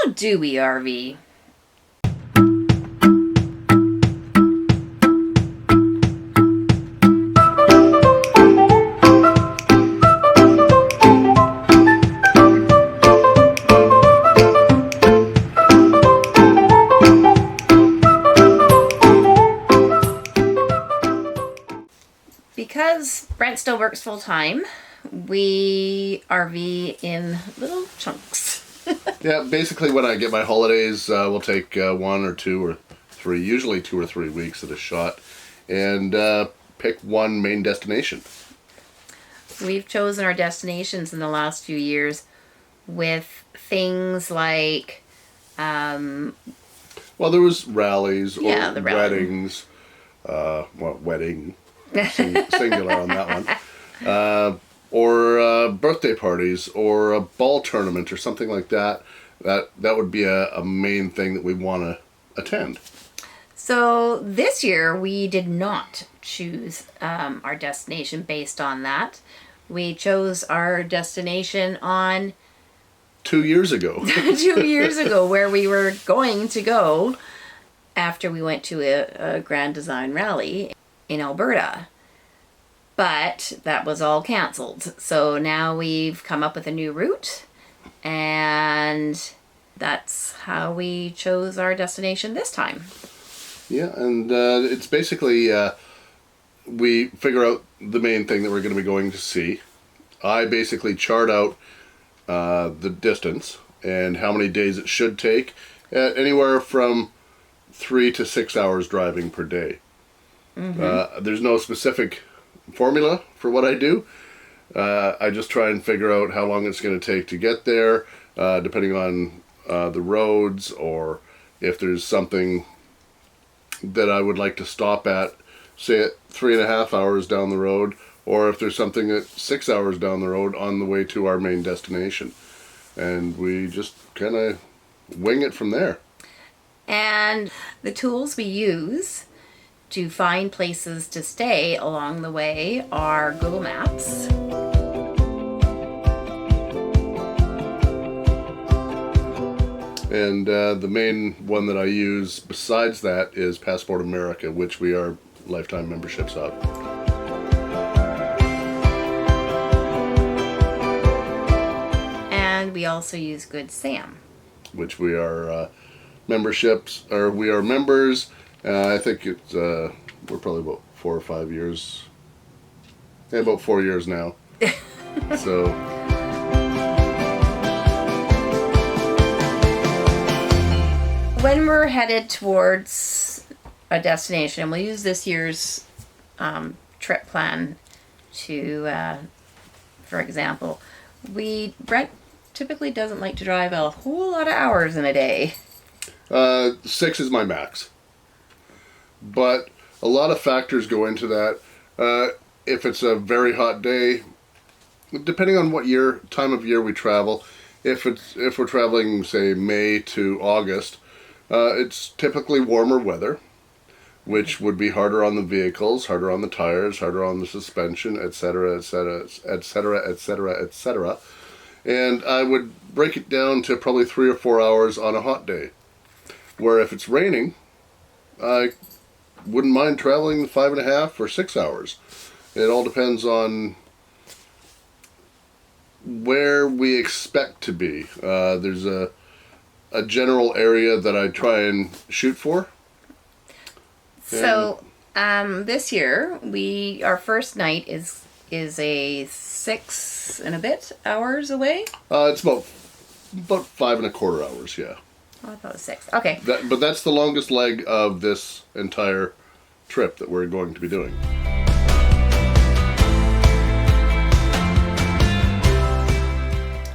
How do we RV? Because Brent still works full time, we RV in little chunks. Yeah, basically when I get my holidays, we'll take 1 or 2 or 3, usually 2 or 3 weeks at a shot, and pick one main destination. We've chosen our destinations in the last few years with things like Well, there was rallies or the rally. weddings, wedding, singular on that one, or birthday parties or a ball tournament or something like that. That would be a main thing that we want to attend. So this year we did not choose our destination based on that. We chose our destination on 2 years ago. 2 years ago, where we were going to go after we went to a Grand Design rally in Alberta. But that was all canceled. So now we've come up with a new route, and that's how we chose our destination this time. Yeah, and it's basically we figure out the main thing that we're going to be going to see. I basically chart out the distance and how many days it should take, anywhere from 3 to 6 hours driving per day. There's no specific formula for what I do. I just try and figure out how long it's going to take to get there, depending on the roads, or if there's something that I would like to stop at, say at 3.5 hours down the road, or if there's something at 6 hours down the road on the way to our main destination. And we just kind of wing it from there. And the tools we use to find places to stay along the way are Google Maps, and the main one that I use besides that is Passport America, which we are lifetime memberships of. and we also use Good Sam. Which we are memberships, or we are members. I think it's we're probably about 4 or 5 years. Yeah, about 4 years now. So when we're headed towards a destination, we'll use this year's trip plan to, for example, Brent typically doesn't like to drive a whole lot of hours in a day. 6 is my max. But a lot of factors go into that. If it's a very hot day, depending on what time of year we travel, if we're traveling, say, May to August, it's typically warmer weather, which would be harder on the vehicles, harder on the tires, harder on the suspension, etc., etc., etc., etc., etc. And I would break it down to probably 3 or 4 hours on a hot day. Where if it's raining, I wouldn't mind traveling 5.5 or 6 hours. It all depends on where we expect to be. There's a general area that I try and shoot for. So this year, our first night is a 6 and a bit hours away. It's about 5.25 hours, yeah. Oh, I thought it was 6. Okay. But that's the longest leg of this entire trip that we're going to be doing.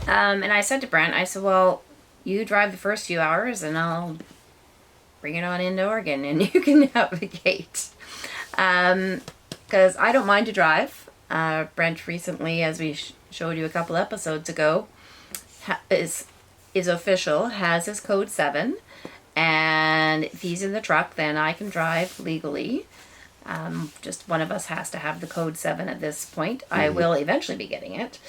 And I said to Brent, I said, well, you drive the first few hours and I'll bring it on into Oregon and you can navigate. Because I don't mind to drive. Brent recently, as we showed you a couple episodes ago, is official, has his code 7, and if he's in the truck, then I can drive legally. Just one of us has to have the code 7 at this point. I will eventually be getting it.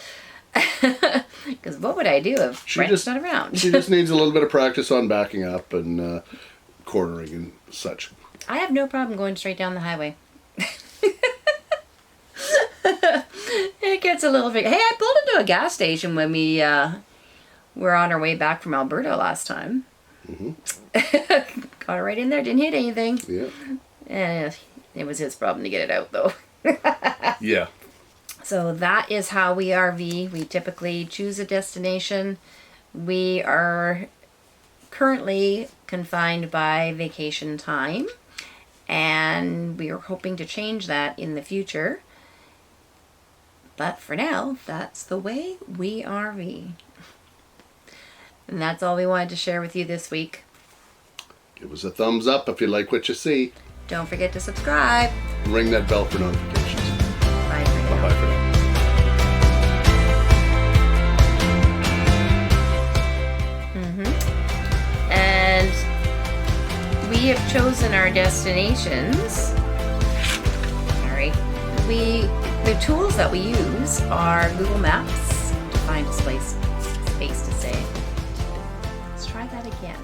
Because what would I do if Brent's not around? She just needs a little bit of practice on backing up and cornering and such. I have no problem going straight down the highway. It gets a little bit. Hey, I pulled into a gas station when we were on our way back from Alberta last time. Mm-hmm. Got it right in there. Didn't hit anything. Yeah. And it was his problem to get it out, though. Yeah. So that is how we RV. We typically choose a destination. We are currently confined by vacation time, and we are hoping to change that in the future. But for now, that's the way we RV. And that's all we wanted to share with you this week. Give us a thumbs up if you like what you see. Don't forget to subscribe. Ring that bell for notifications. Bye for now. Bye-bye for now. And we have chosen our destinations. Sorry. The tools that we use are Google Maps to find a space to stay. Let's try that again.